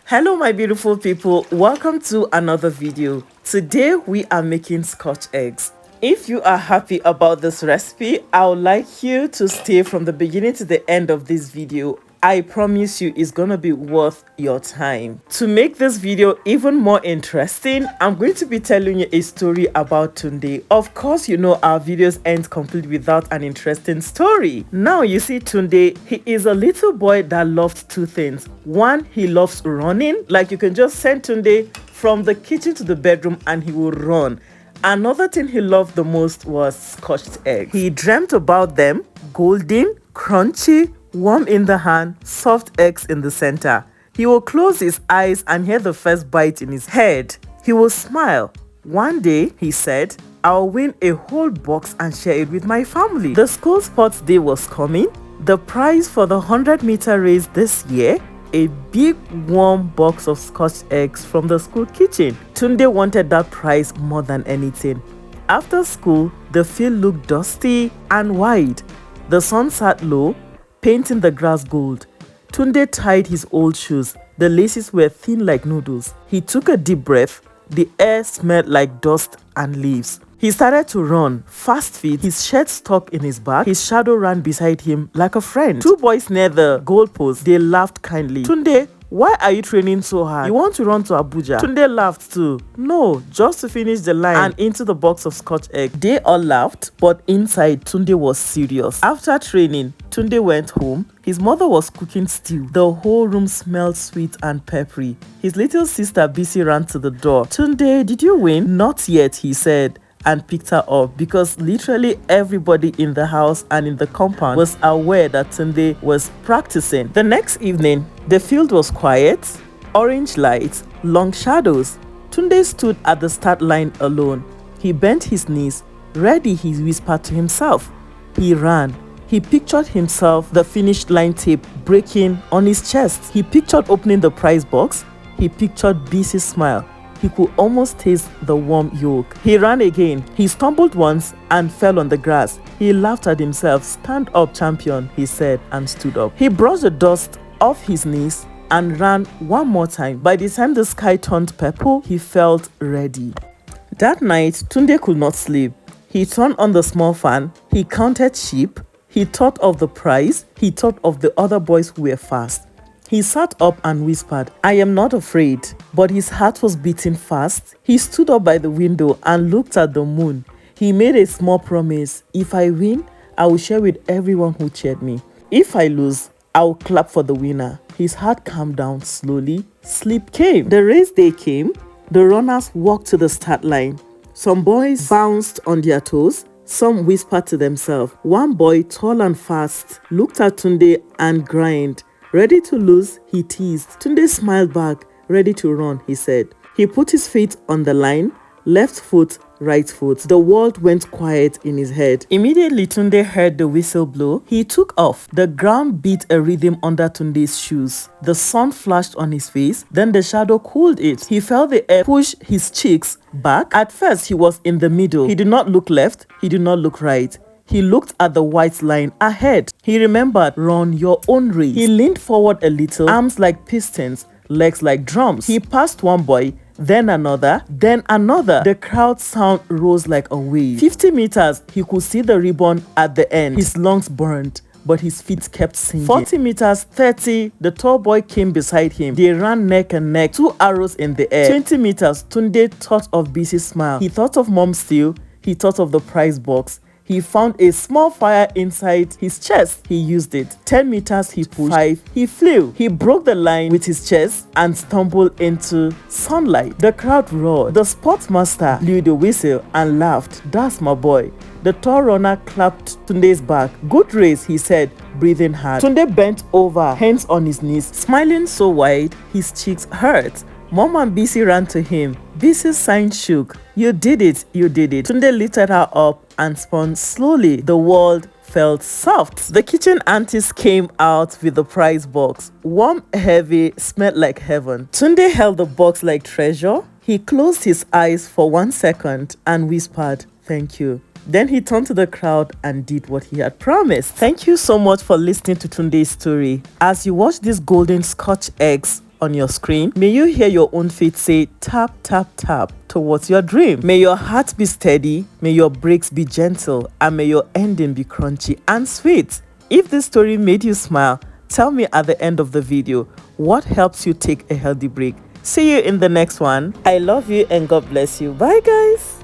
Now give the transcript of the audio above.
Hello my beautiful people, welcome to another video. Today we are making Scotch eggs. If you are happy about this recipe, I would like you to stay from the beginning to the end of this video. I promise you it's gonna be worth your time. To make this video even more interesting, I'm going to be telling you a story about Tunde. Of course, you know our videos end complete without an interesting story. Now you see Tunde, he is a little boy that loved two things. One, he loves running. Like you can just send Tunde from the kitchen to the bedroom and he will run. Another thing he loved the most was Scotch eggs. He dreamt about them, golden, crunchy, warm in the hand, soft eggs in the center. He will close his eyes and hear the first bite in his head. He will smile. One day, he said, I'll win a whole box and share it with my family. The school sports day was coming. The prize for the 100-meter race this year, a big warm box of Scotch eggs from the school kitchen. Tunde wanted that prize more than anything. After school, the field looked dusty and wide. The sun sat low, painting the grass gold. Tunde tied his old shoes. The laces were thin like noodles. He took a deep breath. The air smelled like dust and leaves. He started to run, fast feet, his shirt stuck in his back. His shadow ran beside him like a friend. Two boys near the goalpost, they laughed kindly. Tunde, why are you training so hard? You want to run to Abuja? Tunde laughed too. No, just to finish the line and into the box of Scotch egg. They all laughed, but inside Tunde was serious. After training, Tunde went home. His mother was cooking stew. The whole room smelled sweet and peppery. His little sister Bisi ran to the door. Tunde, did you win? Not yet, he said, and picked her up because literally everybody in the house and in the compound was aware that Tunde was practicing. The next evening, the field was quiet, orange lights, long shadows. Tunde stood at the start line alone. He bent his knees. Ready, he whispered to himself. He ran. He pictured himself, the finish line tape breaking on his chest. He pictured opening the prize box. He pictured Bisi's smile. He could almost taste the warm yolk. He ran again. He stumbled once and fell on the grass. He laughed at himself. Stand up, champion, he said, and stood up. He brushed the dust off his knees and ran one more time. By the time the sky turned purple, he felt ready. That night, Tunde could not sleep. He turned on the small fan. He counted sheep. He thought of the prize. He thought of the other boys who were fast. He sat up and whispered, I am not afraid, but his heart was beating fast. He stood up by the window and looked at the moon. He made a small promise. If I win, I will share with everyone who cheered me. If I lose, I will clap for the winner. His heart calmed down slowly. Sleep came. The race day came. The runners walked to the start line. Some boys bounced on their toes. Some whispered to themselves. One boy, tall and fast, looked at Tunde and grinned. Ready to lose, he teased. Tunde smiled back. Ready to run, he said. He put his feet on the line, left foot, right foot. The world went quiet in his head. Immediately, Tunde heard the whistle blow. He took off. The ground beat a rhythm under Tunde's shoes. The sun flashed on his face. Then the shadow cooled it. He felt the air push his cheeks back. At first, he was in the middle. He did not look left. He did not look right. He looked at the white line ahead. He remembered, run your own race. He leaned forward a little, arms like pistons, legs like drums. He passed one boy, then another, then another. The crowd sound rose like a wave. 50 meters, he could see the ribbon at the end. His lungs burned, but his feet kept singing. 40 meters, 30, the tall boy came beside him. They ran neck and neck, 2 arrows in the air. 20 meters, Tunde thought of Bisi's smile. He thought of mom's stew. He thought of the prize box. He found a small fire inside his chest. He used it. 10 meters he pushed. 5. He flew. He broke the line with his chest and stumbled into sunlight. The crowd roared. The sportsmaster blew the whistle and laughed. That's my boy. The tall runner clapped Tunde's back. Good race, he said, breathing hard. Tunde bent over, hands on his knees, smiling so wide his cheeks hurt. Mom and Bisi ran to him. Bisi's sign shook. You did it, you did it. Tunde lifted her up and spun slowly. The world felt soft. The kitchen aunties came out with the prize box. Warm, heavy, smelled like heaven. Tunde held the box like treasure. He closed his eyes for 1 second and whispered, thank you. Then he turned to the crowd and did what he had promised. Thank you so much for listening to Tunde's story. As you watch these golden Scotch eggs on your screen. May you hear your own feet say tap, tap, tap towards your dream. May your heart be steady, may your breaks be gentle, and may your ending be crunchy and sweet. If this story made you smile, tell me at the end of the video what helps you take a healthy break. See you in the next one. I love you and God bless you. Bye guys.